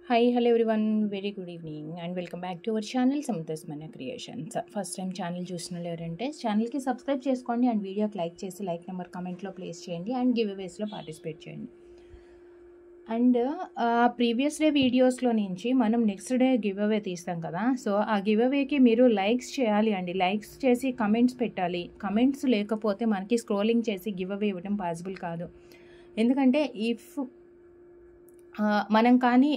Hi, hello everyone. Very good evening and welcome back to our channel Samantha's Mana Creations. First time channel చూసిన వాళ్ళు ఎవరంటే ఛానల్కి subscribe చేసుకోండి and వీడియోకి like చేసి లైక్ నెంబర్ కామెంట్లో ప్లేస్ చేయండి అండ్ గివ్ అవేస్లో పార్టిసిపేట్ చేయండి. అండ్ ప్రీవియస్ డే వీడియోస్లో నుంచి మనం నెక్స్ట్ డే గివ్ అవే తీస్తాం కదా, సో ఆ గివ్ అవేకి మీరు లైక్స్ చేయాలి అండి. లైక్స్ చేసి కమెంట్స్ పెట్టాలి. కమెంట్స్ లేకపోతే మనకి స్క్రోలింగ్ చేసి గివ్ అవే ఇవ్వడం పాసిబుల్ కాదు. ఎందుకంటే ఇఫ్ మనం కానీ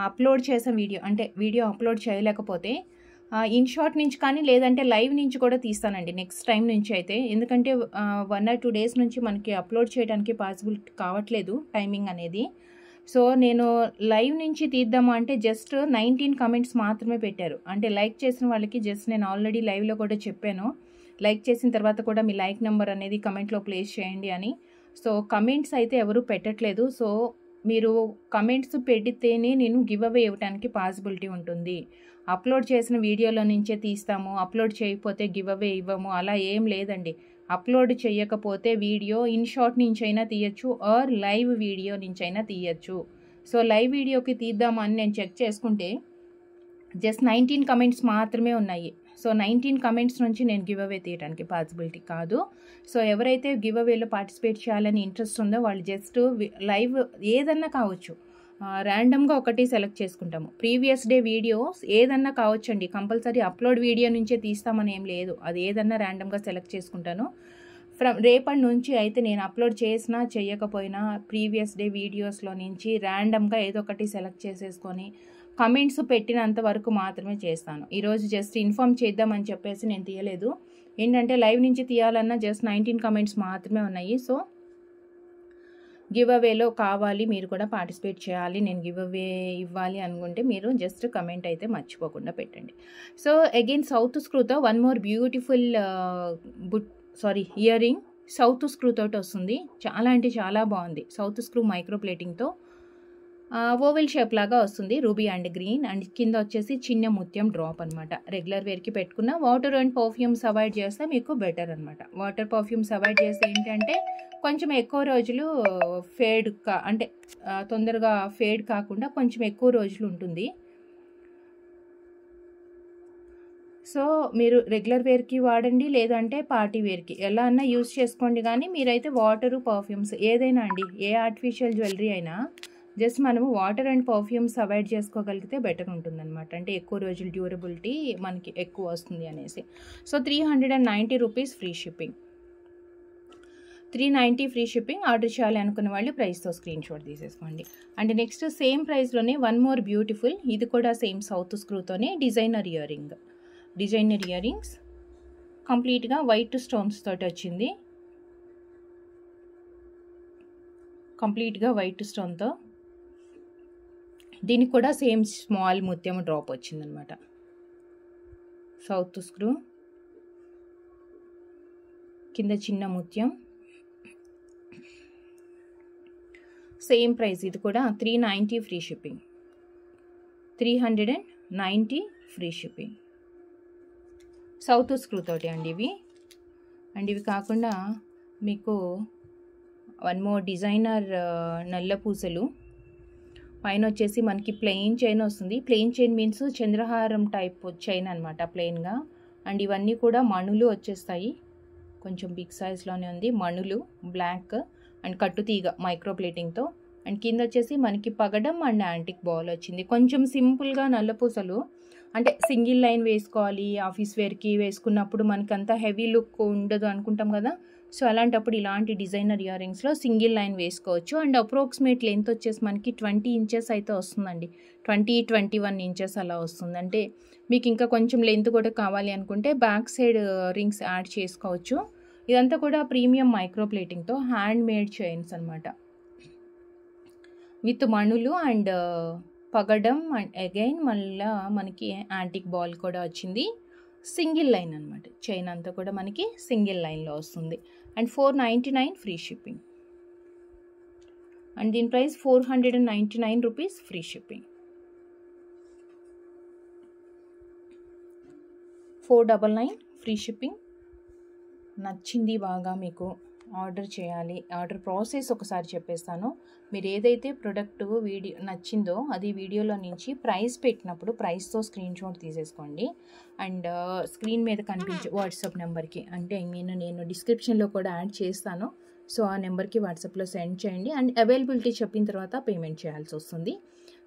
అప్లోడ్ చేసే వీడియో అంటే వీడియో అప్లోడ్ చేయలేకపోతే ఇన్ షార్ట్ నుంచి కానీ లేదంటే లైవ్ నుంచి కూడా తీస్తానండి నెక్స్ట్ టైం నుంచి అయితే. ఎందుకంటే 1 or 2 days నుంచి మనకి అప్లోడ్ చేయడానికి పాసిబుల్ కావట్లేదు టైమింగ్ అనేది. సో నేను లైవ్ నుంచి తీద్దాము అంటే జస్ట్ 19 కమెంట్స్ మాత్రమే పెట్టారు. అంటే లైక్ చేసిన వాళ్ళకి జస్ట్ నేను ఆల్రెడీ లైవ్లో కూడా చెప్పాను, లైక్ చేసిన తర్వాత కూడా మీ లైక్ నెంబర్ అనేది కమెంట్లో ప్లేస్ చేయండి అని. సో కమెంట్స్ అయితే ఎవరు పెట్టట్లేదు. సో మీరు కమెంట్స్ పెడితేనే నేను గివ్ అవే ఇవ్వడానికి పాసిబిలిటీ ఉంటుంది. అప్లోడ్ చేసిన వీడియోలో నుంచే తీస్తాము, అప్లోడ్ చేయకపోతే గివ్ అవే ఇవ్వము అలా ఏం లేదండి. అప్లోడ్ చేయకపోతే వీడియో ఇన్ షార్ట్ నుంచైనా తీయచ్చు ఆర్ లైవ్ వీడియో నుంచైనా తీయచ్చు. సో లైవ్ వీడియోకి తీద్దామని నేను చెక్ చేసుకుంటే జస్ట్ 19 కమెంట్స్ మాత్రమే ఉన్నాయి. సో 19 కమెంట్స్ నుంచి నేను గివ్ అవే తీయడానికి పాసిబిలిటీ కాదు. సో ఎవరైతే గివ్ అవేలో పార్టిసిపేట్ చేయాలని ఇంట్రెస్ట్ ఉందో వాళ్ళు జస్ట్ లైవ్ ఏదన్నా కావచ్చు, ర్యాండమ్గా ఒకటి సెలెక్ట్ చేసుకుంటాము. ప్రీవియస్ డే వీడియోస్ ఏదన్నా కావచ్చండి, కంపల్సరీ అప్లోడ్ వీడియో నుంచే తీస్తామని ఏం లేదు. అది ఏదన్నా ర్యాండమ్గా సెలెక్ట్ చేసుకుంటాను. రేపటి నుంచి అయితే నేను అప్లోడ్ చేసినా చేయకపోయినా ప్రీవియస్ డే వీడియోస్లో నుంచి ర్యాండమ్గా ఏదో ఒకటి సెలెక్ట్ చేసేసుకొని కమెంట్స్ పెట్టినంత వరకు మాత్రమే చేస్తాను. ఈరోజు జస్ట్ ఇన్ఫామ్ చేద్దామని చెప్పేసి నేను తీయలేదు. ఏంటంటే లైవ్ నుంచి తీయాలన్నా జస్ట్ 19 కమెంట్స్ మాత్రమే ఉన్నాయి. సో గివ్ అవేలో కావాలి, మీరు కూడా పార్టిసిపేట్ చేయాలి, నేను గివ్ అవే ఇవ్వాలి అనుకుంటే మీరు జస్ట్ కమెంట్ అయితే మర్చిపోకుండా పెట్టండి. So again south screw one more beautiful ear ring south screw తోటి వస్తుంది. చాలా అంటే చాలా బాగుంది. సౌత్ స్క్రూ మైక్రో ప్లేటింగ్తో ఓవెల్ షేప్ లాగా వస్తుంది. రూబీ అండ్ గ్రీన్ అండ్ కింద వచ్చేసి చిన్న ముత్యం డ్రాప్ అనమాట. రెగ్యులర్ వేర్కి పెట్టుకున్న వాటర్ అండ్ పర్ఫ్యూమ్స్ అవాయిడ్ చేస్తే మీకు బెటర్ అనమాట. వాటర్ పర్ఫ్యూమ్స్ అవాయిడ్ చేస్తే ఏంటంటే కొంచెం ఎక్కువ రోజులు అంటే తొందరగా ఫేడ్ కాకుండా కొంచెం ఎక్కువ రోజులు ఉంటుంది. సో మీరు రెగ్యులర్ వేర్కి వాడండి, లేదంటే పార్టీ వేర్కి ఎలా అన్నా యూస్ చేసుకోండి. కానీ మీరైతే వాటరు పర్ఫ్యూమ్స్ ఏదైనా అండి, ఏ ఆర్టిఫిషియల్ జ్యువెలరీ అయినా జస్ట్ మనము వాటర్ అండ్ పర్ఫ్యూమ్స్ అవాయిడ్ చేసుకోగలిగితే బెటర్ ఉంటుందన్నమాట. అంటే ఎక్కువ రోజులు డ్యూరబిలిటీ మనకి ఎక్కువ వస్తుంది అనేసి. So 390 rupees free shipping, 390 free shipping. Order చేయాలి అనుకున్న వాళ్ళు ప్రైస్తో స్క్రీన్ షాట్ తీసేసుకోండి. అండ్ నెక్స్ట్ సేమ్ ప్రైస్లోనే వన్ మోర్ బ్యూటిఫుల్, ఇది కూడా సేమ్ సౌత్ స్క్రూతోనే డిజైనర్ ఇయర్ రింగ్స్ కంప్లీట్గా వైట్ స్టోన్స్ తోటి వచ్చింది. కంప్లీట్గా వైట్ స్టోన్తో దీనికి కూడా సేమ్ స్మాల్ ముత్యం డ్రాప్ వచ్చిందనమాట. సౌత్ స్క్రూ కింద చిన్న ముత్యం, సేమ్ ప్రైస్. ఇది కూడా 390 free shipping, 390 free shipping south screw తోటి అండి ఇవి. అండ్ ఇవి కాకుండా మీకు వన్ మోర్ డిజైనర్ నల్ల పూసలు. పైన వచ్చేసి మనకి ప్లెయిన్ చైన్ వస్తుంది. ప్లెయిన్ చైన్ మీన్స్ చంద్రహారం టైప్ చైన్ అనమాట, ప్లెయిన్గా. అండ్ ఇవన్నీ కూడా మణులు వచ్చేస్తాయి. కొంచెం బిగ్ సైజ్లోనే ఉంది మణులు, బ్లాక్ అండ్ కట్టుతీగ మైక్రో ప్లేటింగ్తో. అండ్ కింద వచ్చేసి మనకి పగడం అండ్ యాంటిక్ బాల్ వచ్చింది. కొంచెం సింపుల్గా నల్లపూసలు అంటే సింగిల్ లైన్ వేసుకోవాలి, ఆఫీస్ వేర్కి వేసుకున్నప్పుడు మనకంతా హెవీ లుక్ ఉండదు అనుకుంటాం కదా. సో అలాంటప్పుడు ఇలాంటి డిజైనర్ ఇయర్ రింగ్స్లో సింగిల్ లైన్ వేసుకోవచ్చు. అండ్ అప్రాక్సిమేట్ లెంత్ వచ్చేసి మనకి 20 ఇంచెస్ అయితే వస్తుందండి. 20-21 ఇంచెస్ అలా వస్తుంది. అంటే మీకు ఇంకా కొంచెం లెంత్ కూడా కావాలి అనుకుంటే బ్యాక్ సైడ్ రింగ్స్ యాడ్ చేసుకోవచ్చు. ఇదంతా కూడా ప్రీమియం మైక్రో ప్లేటింగ్తో హ్యాండ్ మేడ్ చైన్స్ అనమాట, విత్ మణులు అండ్ పగడం. అండ్ అగైన్ మళ్ళీ మనకి యాంటిక్ బాల్ కూడా వచ్చింది. సింగిల్ లైన్ అనమాట, చైన్ అంతా కూడా మనకి సింగిల్ లైన్లో వస్తుంది. And 499 free shipping. అండ్ దీని price 499 rupees free shipping. 499 free shipping. నచ్చింది బాగా మీకు ఆర్డర్ చేయాలి, ఆర్డర్ ప్రాసెస్ ఒకసారి చెప్పేస్తాను. మీరు ఏదైతే ప్రొడక్ట్ వీడియో నచ్చిందో అది వీడియోలో నుంచి ప్రైస్ పెట్టినప్పుడు ప్రైస్తో స్క్రీన్ షాట్ తీసేసుకోండి. అండ్ స్క్రీన్ మీద కనిపించే వాట్సాప్ నెంబర్కి, అంటే నేను డిస్క్రిప్షన్లో కూడా యాడ్ చేస్తాను. సో ఆ నెంబర్కి వాట్సాప్లో సెండ్ చేయండి. అండ్ అవైలబిలిటీ చెప్పిన తర్వాత పేమెంట్ చేయాల్సి వస్తుంది.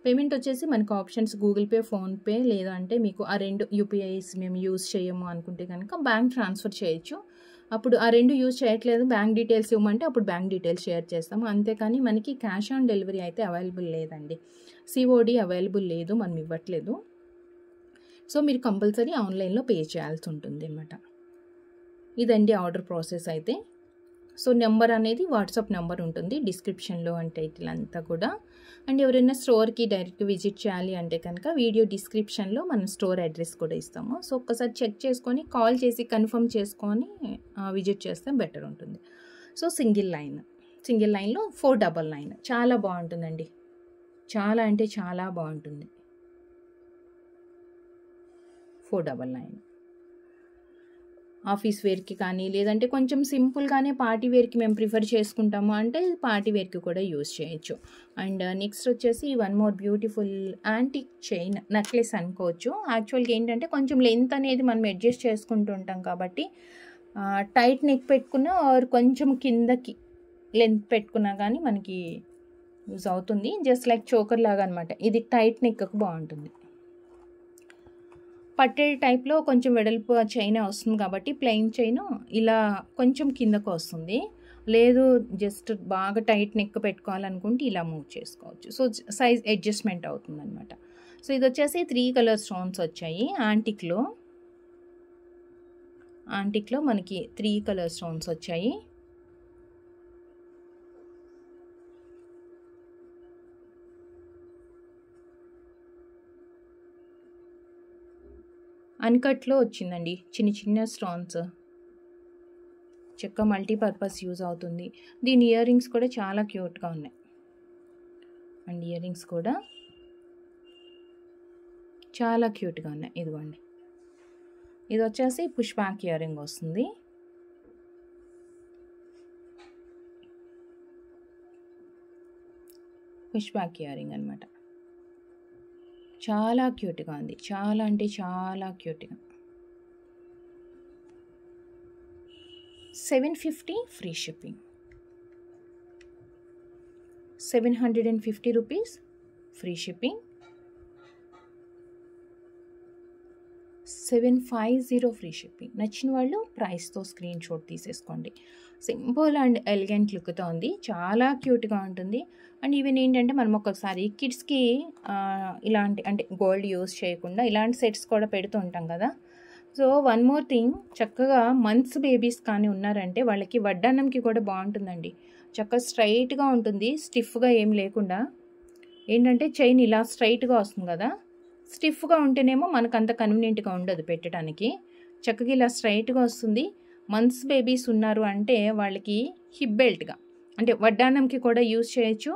పేమెంట్ వచ్చేసి మనకు ఆప్షన్స్ గూగుల్ పే, ఫోన్పే, లేదా అంటే మీకు ఆ 2 యూపీఐస్ మేము యూజ్ చేయము అనుకుంటే కనుక బ్యాంక్ ట్రాన్స్ఫర్ చేయొచ్చు. అప్పుడు ఆ 2 యూజ్ చేయట్లేదు, బ్యాంక్ డీటెయిల్స్ ఇవ్వమంటే అప్పుడు బ్యాంక్ డీటెయిల్స్ షేర్ చేస్తాము. అంతేకాని మనకి క్యాష్ ఆన్ డెలివరీ అయితే అవైలబుల్ లేదండి. సిఓడి అవైలబుల్ లేదు, మనం ఇవ్వట్లేదు. సో మీరు కంపల్సరీ ఆన్లైన్లో పే చేయాల్సి ఉంటుంది అన్నమాట. ఇదండి ఆర్డర్ ప్రాసెస్ అయితే. సో నెంబర్ అనేది వాట్సాప్ నెంబర్ ఉంటుంది డిస్క్రిప్షన్లో అండ్ టైటిల్ అంతా కూడా. అండ్ ఎవరైనా స్టోర్కి డైరెక్ట్ విజిట్ చేయాలి అంటే కనుక వీడియో డిస్క్రిప్షన్లో మనం స్టోర్ అడ్రస్ కూడా ఇస్తాము. సో ఒక్కసారి చెక్ చేసుకొని కాల్ చేసి కన్ఫర్మ్ చేసుకొని విజిట్ చేస్తే బెటర్ ఉంటుంది. సో సింగిల్ లైన్లో 499 చాలా బాగుంటుందండి. చాలా అంటే చాలా బాగుంటుంది. 499 ఆఫీస్ వేర్కి కానీ, లేదంటే కొంచెం సింపుల్గానే పార్టీ వేర్కి మేము ప్రిఫర్ చేసుకుంటాము అంటే పార్టీ వేర్కి కూడా యూజ్ చేయొచ్చు. అండ్ నెక్స్ట్ వచ్చేసి one more beautiful antique chain necklace అనుకోవచ్చు. యాక్చువల్గా ఏంటంటే కొంచెం లెంత్ అనేది మనం అడ్జస్ట్ చేసుకుంటూ ఉంటాం కాబట్టి టైట్ నెక్ పెట్టుకున్నా ఆర్ కొంచెం కిందకి లెంత్ పెట్టుకున్నా కానీ మనకి యూజ్ అవుతుంది. జస్ట్ లైక్ చోకర్ లాగా అనమాట. ఇది టైట్ నెక్కు బాగుంటుంది. పట్టే టైప్లో కొంచెం వెడల్పు చైన్ వస్తుంది కాబట్టి ప్లెయిన్ చైన్ ఇలా కొంచెం కిందకు వస్తుంది. లేదు జస్ట్ బాగా టైట్ నెక్ పెట్టుకోవాలనుకుంటే ఇలా మూవ్ చేసుకోవచ్చు. సో సైజ్ అడ్జస్ట్మెంట్ అవుతుంది అనమాట. సో ఇది వచ్చేసి 3 కలర్ స్టోన్స్ వచ్చాయి. యాంటిక్లో మనకి 3 కలర్ స్టోన్స్ వచ్చాయి. అన్కట్లో వచ్చిందండి, చిన్న స్టోన్స్. చెక్క మల్టీపర్పస్ యూజ్ అవుతుంది. దీని ఇయర్ రింగ్స్ కూడా చాలా క్యూట్గా ఉన్నాయి. అండ్ ఇయర్ రింగ్స్ కూడా చాలా క్యూట్గా ఉన్నాయి. ఇదిగోండి, ఇది వచ్చేసి పుష్ బ్యాక్ ఇయర్ రింగ్ వస్తుంది. పుష్ బ్యాక్ ఇయర్ రింగ్ అనమాట. చాలా క్యూట్గా ఉంది. చాలా అంటే చాలా క్యూట్గా. 750 free shipping. 750 rupees free shipping. 750 free shipping. నచ్చిన వాళ్ళు ప్రైస్తో స్క్రీన్ షాట్ తీసేసుకోండి. సింపుల్ అండ్ ఎలిగెంట్ లుక్తో ఉంది. చాలా క్యూట్గా ఉంటుంది. అండ్ ఈవెన్ ఏంటంటే మనం ఒక్కొక్కసారి కిడ్స్కి ఇలాంటి అంటే గోల్డ్ యూస్ చేయకుండా ఇలాంటి సెట్స్ కూడా పెడుతూ ఉంటాం కదా. సో వన్ మోర్ థింగ్, చక్కగా మంత్స్ బేబీస్ కానీ ఉన్నారంటే వాళ్ళకి వడ్డాన్నంకి కూడా బాగుంటుందండి. చక్కగా స్ట్రైట్గా ఉంటుంది, స్టిఫ్గా ఏం లేకుండా. ఏంటంటే చైన్ ఇలా స్ట్రైట్గా వస్తుంది కదా, స్టిఫ్గా ఉంటేనేమో మనకు అంత కన్వీనియంట్గా ఉండదు పెట్టడానికి. చక్కగా ఇలా స్ట్రైట్గా వస్తుంది. మంత్స్ బేబీస్ ఉన్నారు అంటే వాళ్ళకి హిప్ బెల్ట్గా అంటే వడ్డానంకి కూడా యూజ్ చేయొచ్చు.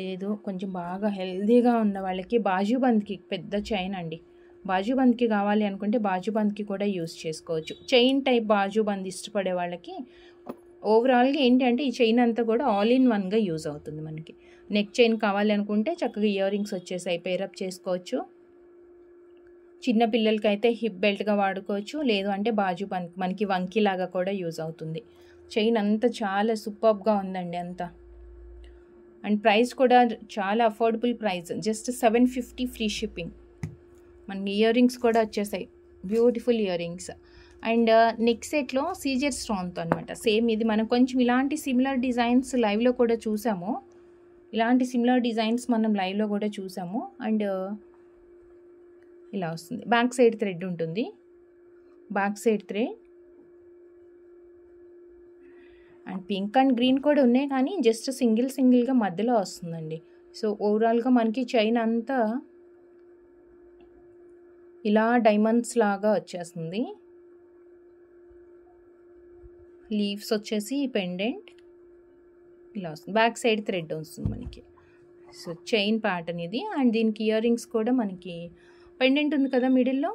లేదు కొంచెం బాగా హెల్దీగా ఉన్న వాళ్ళకి బాజుబంద్కి పెద్ద చైన్ అండి. బాజుబంద్కి కావాలి అనుకుంటే బాజుబంద్కి కూడా యూజ్ చేసుకోవచ్చు. చైన్ టైప్ బాజుబంద్ ఇష్టపడే వాళ్ళకి ఓవరాల్గా ఏంటి అంటే ఈ చైన్ అంతా కూడా ఆల్ ఇన్ వన్గా యూజ్ అవుతుంది. మనకి నెక్ చైన్ కావాలి అనుకుంటే చక్కగా ఇయర్ రింగ్స్ వచ్చేసాయి, పేరప్ చేసుకోవచ్చు. చిన్న పిల్లలకి అయితే హిప్ బెల్ట్గా వాడుకోవచ్చు. లేదు అంటే బాజుబంద్ మనకి వంకీలాగా కూడా యూజ్ అవుతుంది. చైన్ అంతా చాలా సూపర్గా ఉందండి అంతా. అండ్ ప్రైస్ కూడా చాలా affordable price, just 750 free shipping. మనకి ఇయర్ రింగ్స్ కూడా వచ్చేసాయి, beautiful ear rings. And neck సెట్లో సీజర్ స్టోన్తో అనమాట. సేమ్ ఇది మనం కొంచెం ఇలాంటి సిమిలర్ డిజైన్స్ లైవ్లో కూడా చూసాము. మనం లైవ్లో కూడా చూసాము. అండ్ ఇలా వస్తుంది. బ్యాక్ సైడ్ థ్రెడ్ ఉంటుంది. అండ్ పింక్ అండ్ గ్రీన్ కూడా ఉన్నాయి కానీ జస్ట్ సింగిల్గా మధ్యలో వస్తుందండి. సో ఓవరాల్గా మనకి చైన్ అంతా ఇలా డైమండ్స్ లాగా వచ్చేస్తుంది. లీవ్స్ వచ్చేసి పెండెంట్ ఇలా వస్తుంది. బ్యాక్ సైడ్ థ్రెడ్ వస్తుంది మనకి. సో చైన్ ప్యాటర్న్ ఇది. అండ్ దీనికి ఇయర్ రింగ్స్ కూడా మనకి పెండెంట్ ఉంది కదా మిడిల్లో,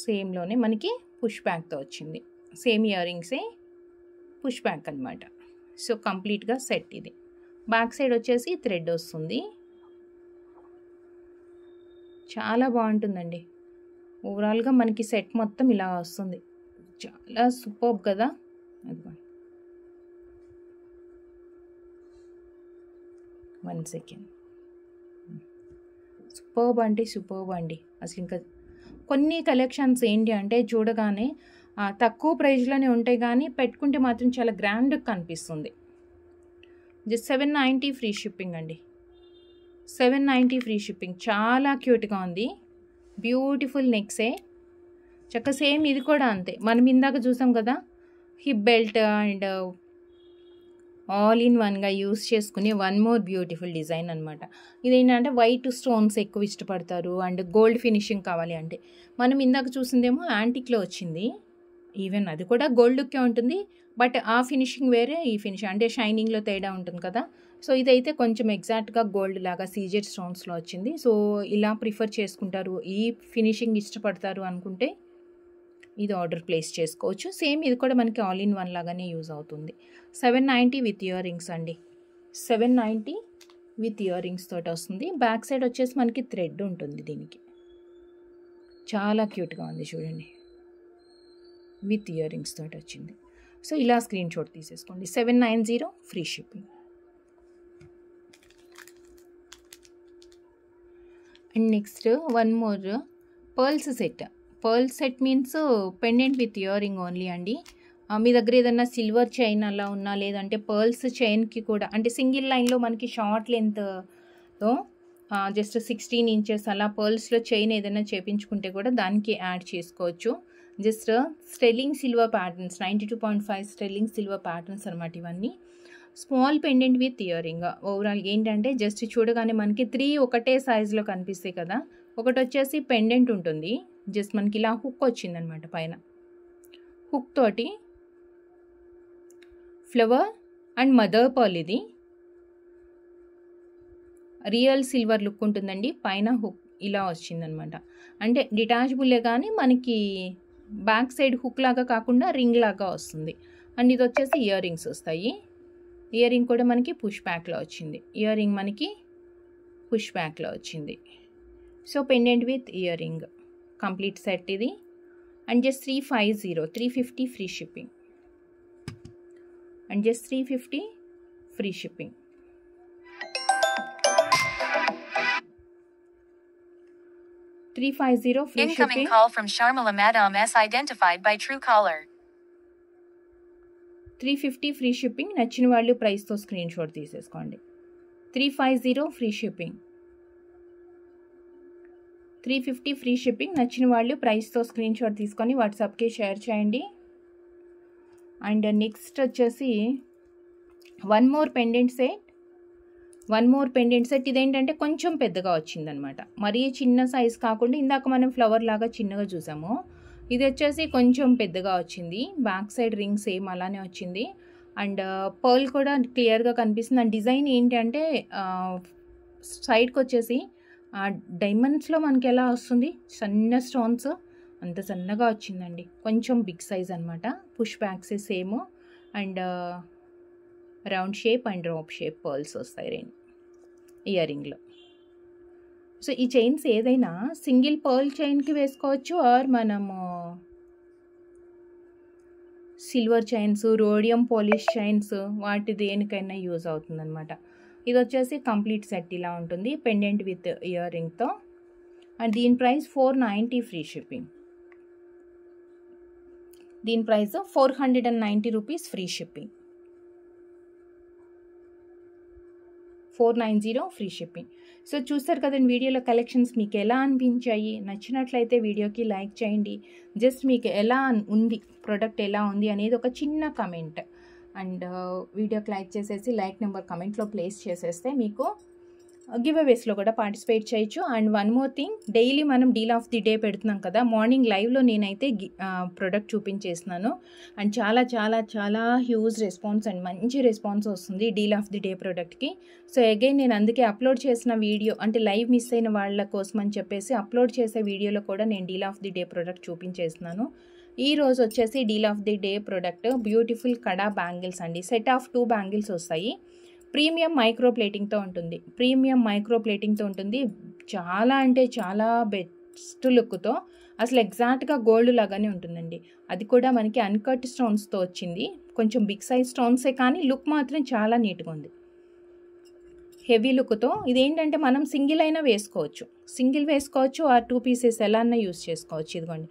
సేమ్లోనే మనకి పుష్ బ్యాక్తో వచ్చింది. సేమ్ ఇయర్ రింగ్సే పుష్ బ్యాక్ అనమాట. సో కంప్లీట్గా సెట్ ఇది. బ్యాక్ సైడ్ వచ్చేసి థ్రెడ్ వస్తుంది. చాలా బాగుంటుందండి. ఓవరాల్గా మనకి సెట్ మొత్తం ఇలా వస్తుంది. చాలా సూపర్బ్ కదా. అదిగో 1 సెకండ్. సూపర్బ్ అంటే సూపర్బ్ అండి. అసలు ఇంకా కొన్ని కలెక్షన్స్ ఏంటి అంటే చూడగానే తక్కువ ప్రైస్లోనే ఉంటాయి, కానీ పెట్టుకుంటే మాత్రం చాలా గ్రాండ్గా కనిపిస్తుంది. జస్ట్ 790 ఫ్రీ షిప్పింగ్ అండి. 790 ఫ్రీ షిప్పింగ్. చాలా క్యూట్గా ఉంది. బ్యూటిఫుల్ నెక్సే. చక్కగా సేమ్ ఇది కూడా అంతే. మనం ఇందాక చూసాం కదా hip belt and all in వన్గా యూస్ చేసుకునే వన్ మోర్ బ్యూటిఫుల్ డిజైన్ అనమాట. ఇదేంటంటే వైట్ స్టోన్స్ ఎక్కువ ఇష్టపడతారు అండ్ గోల్డ్ ఫినిషింగ్ కావాలి అంటే. మనం ఇందాక చూసిందేమో యాంటిక్లో వచ్చింది. ఈవెన్ అది కూడా గోల్డ్ లుక్కే ఉంటుంది, బట్ ఆ ఫినిషింగ్ వేరే, ఈ ఫినిషింగ్ అంటే షైనింగ్లో తేడా ఉంటుంది కదా. సో ఇదైతే కొంచెం ఎగ్జాక్ట్గా గోల్డ్ లాగా సీజెడ్ స్టోన్స్లో వచ్చింది. సో ఇలా ప్రిఫర్ చేసుకుంటారు, ఈ ఫినిషింగ్ ఇష్టపడతారు అనుకుంటే ఇది ఆర్డర్ ప్లేస్ చేసుకోవచ్చు. సేమ్ ఇది కూడా మనకి ఆల్ ఇన్ వన్ లాగానే యూజ్ అవుతుంది. 790 విత్ ఇయర్ రింగ్స్ అండి. 790 విత్ ఇయర్ రింగ్స్ తోటి వస్తుంది. బ్యాక్ సైడ్ వచ్చేసి మనకి థ్రెడ్ ఉంటుంది దీనికి. చాలా క్యూట్గా ఉంది చూడండి. విత్ ఇయర్ రింగ్స్ తోటి వచ్చింది. సో ఇలా స్క్రీన్ షాట్ తీసేసుకోండి. 790 free shipping. And next one more pearls set. Pearl set means pendant with ear ring only అండి. మీ దగ్గర ఏదన్నా సిల్వర్ చైన్ అలా ఉన్నా, లేదంటే పర్ల్స్ చైన్కి కూడా అంటే సింగిల్ లైన్లో మనకి షార్ట్ లెంత్తో జస్ట్ 16 ఇంచెస్ అలా పర్ల్స్లో చైన్ ఏదైనా చేపించుకుంటే కూడా దానికి యాడ్ చేసుకోవచ్చు. Just sterling silver patterns, 92.5 sterling silver patterns అనమాట ఇవన్నీ. Small pendant with ear ring. Overall ఏంటంటే జస్ట్ చూడగానే మనకి 3 ఒకటే సైజులో కనిపిస్తాయి కదా. ఒకటి వచ్చేసి పెండెంట్ ఉంటుంది, జస్ట్ మనకి ఇలా హుక్ వచ్చిందనమాట పైన. హుక్ తోటి ఫ్లవర్ అండ్ మదర్ పర్ల్. ఇది రియల్ సిల్వర్ లుక్ ఉంటుందండి. పైన హుక్ ఇలా వచ్చిందనమాట. అంటే డిటాచబుల్లే కానీ మనకి బ్యాక్ సైడ్ హుక్ లాగా కాకుండా రింగ్ లాగా వస్తుంది. అండ్ ఇది వచ్చేసి ఇయర్ రింగ్స్ వస్తాయి. ఇయర్ రింగ్ కూడా మనకి పుష్ బ్యాక్లో వచ్చింది. ఇయర్ రింగ్ మనకి పుష్ బ్యాక్లో వచ్చింది. So pendant with ear ring complete set ఇది. And just 350 free shipping. And just 350 free shipping. $350 free Incoming shipping. call from Sharmila Madam S identified by Truecaller. 350 free shipping. నచ్చిన వాళ్ళు ప్రైస్తో screen shot తీసేసుకోండి. 350 free shipping. 350 free shipping. నచ్చిన వాళ్ళు ప్రైస్తో screen shot తీసుకొని వాట్సాప్కి షేర్ చేయండి. అండ్ నెక్స్ట్ వచ్చేసి వన్ మోర్ పెండెంట్ సెట్. ఇదేంటంటే కొంచెం పెద్దగా వచ్చిందనమాట. మరీ చిన్న సైజ్ కాకుండా ఇందాక మనం ఫ్లవర్ లాగా చిన్నగా చూసాము. ఇది వచ్చేసి కొంచెం పెద్దగా వచ్చింది. బ్యాక్ సైడ్ రింగ్ సేమ్ అలానే వచ్చింది. అండ్ పర్ల్ కూడా క్లియర్గా కనిపిస్తుంది. అండ్ డిజైన్ ఏంటి అంటే సైడ్కి వచ్చేసి డైమండ్స్లో మనకి ఎలా వస్తుంది సన్న స్టోన్స్ అంత సన్నగా వచ్చిందండి. కొంచెం బిగ్ సైజ్ అనమాట. పుష్ బ్యాక్సే same. And round shape and drop shape pearls వస్తాయి ఇయర్ రింగ్లో. సో ఈ చైన్స్ ఏదైనా సింగిల్ పర్ల్ చైన్కి వేసుకోవచ్చు, ఆర్ మనము silver chains, rhodium polish chains వాటి దేనికైనా యూజ్ అవుతుందన్నమాట. ఇది వచ్చేసి కంప్లీట్ సెట్ ఇలా ఉంటుంది పెండెంట్ విత్ ఇయర్ రింగ్తో. అండ్ దీని ప్రైస్ 490 ఫ్రీ షిప్పింగ్. దీని price 490 rupees free shipping. 490 free shipping. So చూస్తారు కదండి వీడియోలో కలెక్షన్స్ మీకు ఎలా అనిపించాయి. నచ్చినట్లయితే వీడియోకి లైక్ చేయండి. జస్ట్ మీకు ఎలా ఉంది ప్రోడక్ట్ ఎలా ఉంది అనేది ఒక చిన్న కమెంట్. అండ్ వీడియోకి లైక్ చేసేసి లైక్ నెంబర్ కమెంట్లో ప్లేస్ చేసేస్తే మీకు గివ్ అవేస్లో కూడా పార్టిసిపేట్ చేయొచ్చు. And one more thing, daily మనం డీల్ ఆఫ్ ది డే పెడుతున్నాం కదా. మార్నింగ్ లైవ్లో నేనైతే ప్రోడక్ట్ చూపించేస్తున్నాను. అండ్ చాలా చాలా చాలా హ్యూజ్ రెస్పాన్స్ అండ్ మంచి రెస్పాన్స్ వస్తుంది డీల్ ఆఫ్ ది డే ప్రోడక్ట్కి. సో అగైన్ నేను అందుకే అప్లోడ్ చేసిన వీడియో అంటే లైవ్ మిస్ అయిన వాళ్ళ కోసం అని చెప్పేసి అప్లోడ్ చేసే వీడియోలో కూడా నేను deal of the day product చూపించేస్తున్నాను. ఈరోజు వచ్చేసి deal of the day product beautiful kada bangles అండి. సెట్ ఆఫ్ 2 బ్యాంగిల్స్ వస్తాయి. ప్రీమియం మైక్రో ప్లేటింగ్తో ఉంటుంది. చాలా అంటే చాలా బెస్ట్ లుక్తో, అసలు ఎగ్జాక్ట్గా గోల్డ్ లాగానే ఉంటుందండి. అది కూడా మనకి అన్కట్ స్టోన్స్తో వచ్చింది. కొంచెం బిగ్ సైజ్ స్టోన్సే కానీ లుక్ మాత్రం చాలా నీట్గా ఉంది. హెవీ లుక్తో ఇదేంటంటే మనం సింగిల్ అయినా వేసుకోవచ్చు ఆ 2 పీసెస్ ఎలా అన్నా యూస్ చేసుకోవచ్చు. ఇదిగోండి,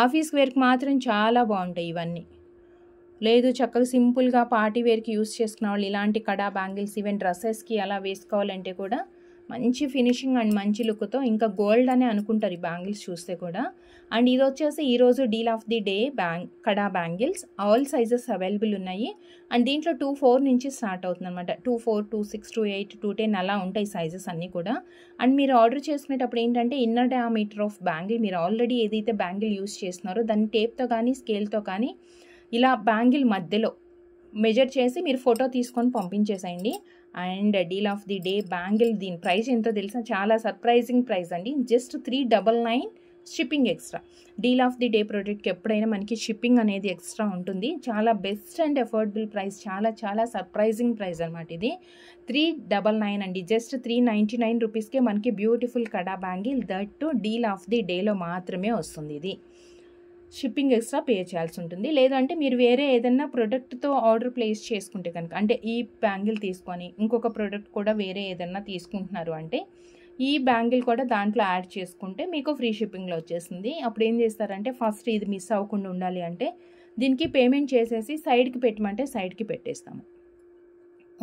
ఆఫీస్ వేర్కి మాత్రం చాలా బాగుంటాయి ఇవన్నీ. లేదు చక్కగా సింపుల్గా పార్టీ వేర్కి యూస్ చేసుకున్న వాళ్ళు ఇలాంటి కడా బ్యాంగిల్స్ ఈవెన్ డ్రెస్సెస్కి అలా వేసుకోవాలంటే కూడా మంచి ఫినిషింగ్ అండ్ మంచి లుక్తో, ఇంకా గోల్డ్ అనే అనుకుంటారు ఈ బ్యాంగిల్స్ చూస్తే కూడా. అండ్ ఇది వచ్చేసి ఈరోజు deal of the day kada bangles. All sizes available ఉన్నాయి. అండ్ దీంట్లో 2-4 నుంచి స్టార్ట్ అవుతుంది అనమాట. 2-4, 2-6, 2-8, 2-10 అలా ఉంటాయి సైజెస్ అన్నీ కూడా. అండ్ మీరు ఆర్డర్ చేసుకునేటప్పుడు ఏంటంటే ఇన్నర్ డయామీటర్ ఆఫ్ బ్యాంగిల్, మీరు ఆల్రెడీ ఏదైతే బ్యాంగిల్ యూస్ చేస్తున్నారో దాన్ని టేప్తో కానీ స్కేల్తో కానీ ఇలా బ్యాంగిల్ మధ్యలో మెజర్ చేసి మీరు ఫోటో తీసుకొని పంపించేసేయండి. And deal of the day bangle, దీని ప్రైస్ ఎంతో తెలుసా? చాలా సర్ప్రైజింగ్ ప్రైస్ అండి. Just 399 shipping extra. Deal of the day ప్రోడక్ట్కి ఎప్పుడైనా మనకి షిప్పింగ్ అనేది ఎక్స్ట్రా ఉంటుంది. చాలా బెస్ట్ అండ్ అఫోర్డబుల్ ప్రైస్, చాలా చాలా సర్ప్రైజింగ్ ప్రైస్ అనమాట ఇది. 399 అండి. జస్ట్ 399 రూపీస్కే మనకి beautiful kada bangle, that to deal of the డేలో మాత్రమే వస్తుంది. ఇది షిప్పింగ్ ఎక్స్ట్రా పే చేయాల్సి ఉంటుంది. లేదంటే మీరు వేరే ఏదైనా ప్రోడక్ట్తో ఆర్డర్ ప్లేస్ చేసుకుంటే కనుక, అంటే ఈ బ్యాంగిల్ తీసుకొని ఇంకొక ప్రోడక్ట్ కూడా వేరే ఏదైనా తీసుకుంటున్నారు అంటే ఈ బ్యాంగిల్ కూడా దాంట్లో యాడ్ చేసుకుంటే మీకు ఫ్రీ షిప్పింగ్లో వచ్చేస్తుంది. అప్పుడు ఏం చేస్తారంటే ఫస్ట్ ఇది మిస్ అవ్వకుండా ఉండాలి అంటే దీనికి పేమెంట్ చేసేసి సైడ్కి పెట్టమంటే సైడ్కి పెట్టేస్తాము.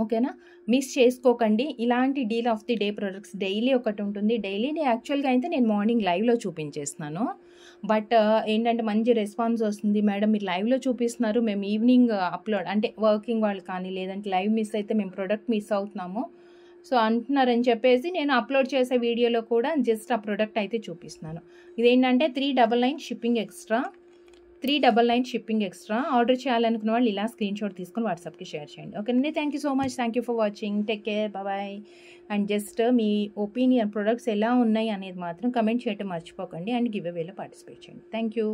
ఓకేనా, మిస్ చేసుకోకండి. ఇలాంటి deal of the day products daily ఒకటి ఉంటుంది. డైలీ యాక్చువల్గా అయితే నేను మార్నింగ్ లైవ్లో చూపించేస్తున్నాను. బట్ ఏంటంటే మంచి రెస్పాన్స్ వస్తుంది. మేడం మీరు లైవ్లో చూపిస్తున్నారు, మేము ఈవినింగ్ అప్లోడ్ అంటే వర్కింగ్ వాళ్ళు కానీ లేదంటే లైవ్ మిస్ అయితే మేము ప్రోడక్ట్ మిస్ అవుతున్నాము సో అంటున్నారని చెప్పేసి నేను అప్లోడ్ చేసే వీడియోలో కూడా జస్ట్ ఆ ప్రోడక్ట్ అయితే చూపిస్తున్నాను. ఇదేంటంటే 399 shipping extra. 399 shipping extra. Order చేయాలనుకున్న వాళ్ళు ఇలా స్క్రీన్ షాట్ తీసుకొని వాట్సాప్కి షేర్ చేయండి. ఓకేనండి, thank you so much. Thank you for watching. Take care, bye. And just మీ ఒపీనియన్ ప్రొడక్ట్స్ ఎలా ఉన్నాయి అనేది మాత్రం కమెంట్ చేయడం మర్చిపోకండి. అండ్ గివ్ అవేలో పార్టిసిపేట్ చేయండి. Thank you.